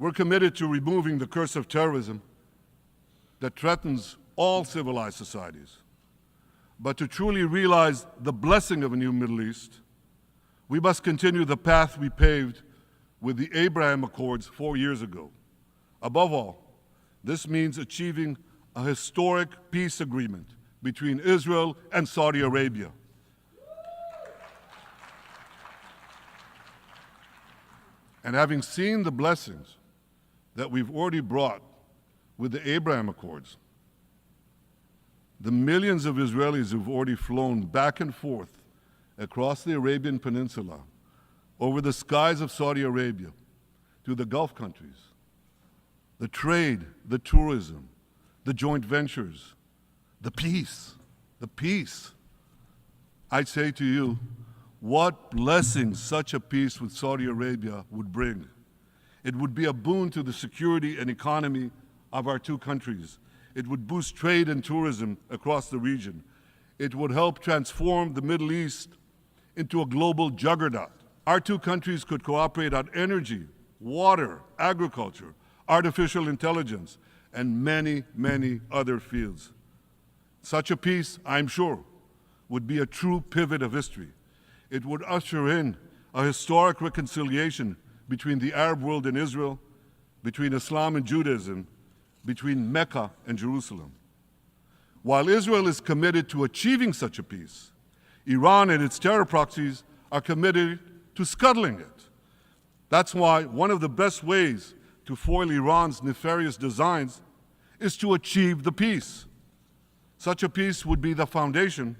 We're committed to removing the curse of terrorism that threatens all civilized societies. But to truly realize the blessing of a new Middle East, we must continue the path we paved with the Abraham Accords 4 years ago. Above all, this means achieving a historic peace agreement between Israel and Saudi Arabia. And having seen the blessings that we've already brought with the Abraham Accords, the millions of Israelis who've already flown back and forth across the Arabian Peninsula, over the skies of Saudi Arabia, to the Gulf countries, the trade, the tourism, the joint ventures, the peace. I'd say to you, what blessings such a peace with Saudi Arabia would bring. It would be a boon to the security and economy of our two countries. It would boost trade and tourism across the region. It would help transform the Middle East into a global juggernaut. Our two countries could cooperate on energy, water, agriculture, artificial intelligence, and many, many other fields. Such a peace, I'm sure, would be a true pivot of history. It would usher in a historic reconciliation between the Arab world and Israel, between Islam and Judaism, between Mecca and Jerusalem. While Israel is committed to achieving such a peace, Iran and its terror proxies are committed to scuttling it. That's why one of the best ways to foil Iran's nefarious designs is to achieve the peace. Such a peace would be the foundation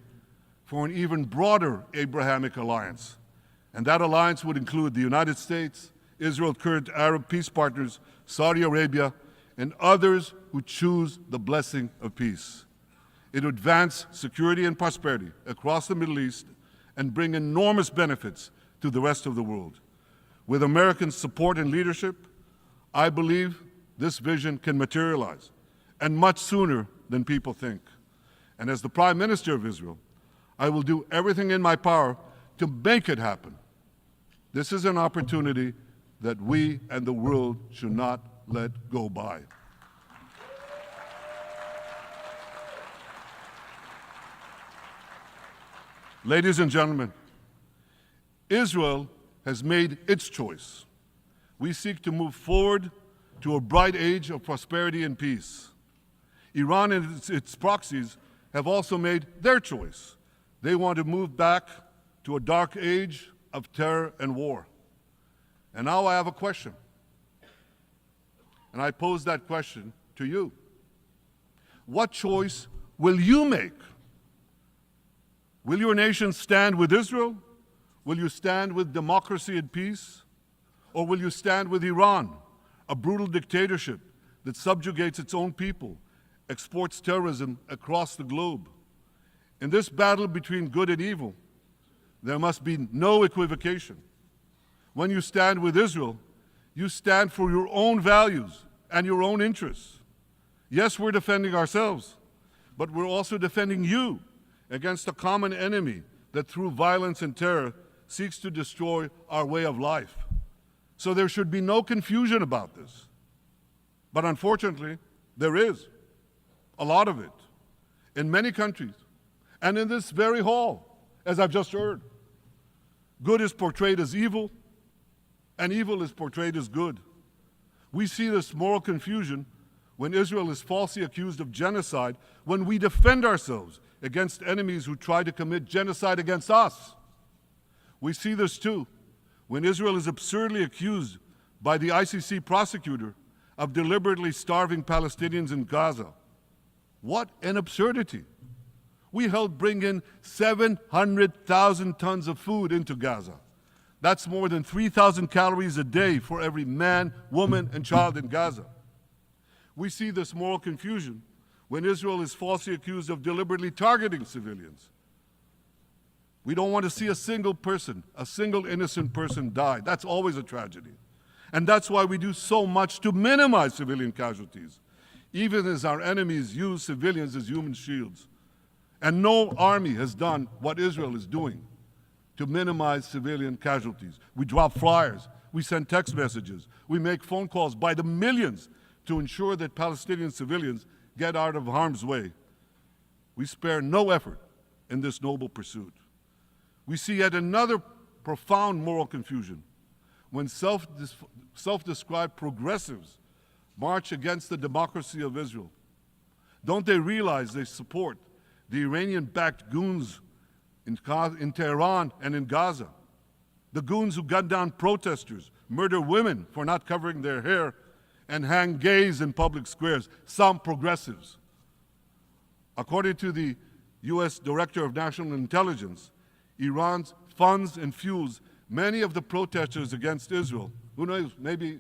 for an even broader Abrahamic alliance. And that alliance would include the United States, Israel's current Arab peace partners, Saudi Arabia, and others who choose the blessing of peace. It would advance security and prosperity across the Middle East and bring enormous benefits to the rest of the world. With American support and leadership, I believe this vision can materialize, and much sooner than people think. And as the Prime Minister of Israel, I will do everything in my power to make it happen. This is an opportunity that we and the world should not let go by. Ladies and gentlemen, Israel has made its choice. We seek to move forward to a bright age of prosperity and peace. Iran and its proxies have also made their choice. They want to move back to a dark age of terror and war. And now I have a question. And I pose that question to you. What choice will you make? Will your nation stand with Israel? Will you stand with democracy and peace? Or will you stand with Iran, a brutal dictatorship that subjugates its own people, exports terrorism across the globe? In this battle between good and evil, there must be no equivocation. When you stand with Israel, you stand for your own values and your own interests. Yes, we're defending ourselves, but we're also defending you against a common enemy that through violence and terror seeks to destroy our way of life. So there should be no confusion about this. But unfortunately, there is a lot of it in many countries and in this very hall, as I've just heard. Good is portrayed as evil, and evil is portrayed as good. We see this moral confusion when Israel is falsely accused of genocide, when we defend ourselves against enemies who try to commit genocide against us. We see this too when Israel is absurdly accused by the ICC prosecutor of deliberately starving Palestinians in Gaza. What an absurdity. We helped bring in 700,000 tons of food into Gaza. That's more than 3,000 calories a day for every man, woman, and child in Gaza. We see this moral confusion when Israel is falsely accused of deliberately targeting civilians. We don't want to see a single person, a single innocent person die. That's always a tragedy. And that's why we do so much to minimize civilian casualties, even as our enemies use civilians as human shields. And no army has done what Israel is doing to minimize civilian casualties. We drop flyers, We send text messages. We make phone calls by the millions to ensure that Palestinian civilians get out of harm's way. We spare no effort in this noble pursuit. We see yet another profound moral confusion when self-described progressives march against the democracy of Israel. Don't they realize they support the Iranian-backed goons in Tehran and in Gaza? The goons who gun down protesters, murder women for not covering their hair, and hang gays in public squares, some progressives. According to the U.S. Director of National Intelligence, Iran funds and fuels many of the protesters against Israel. Who knows, maybe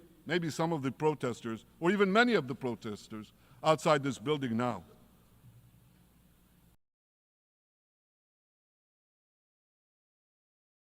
some of the protesters, or even many of the protesters outside this building now.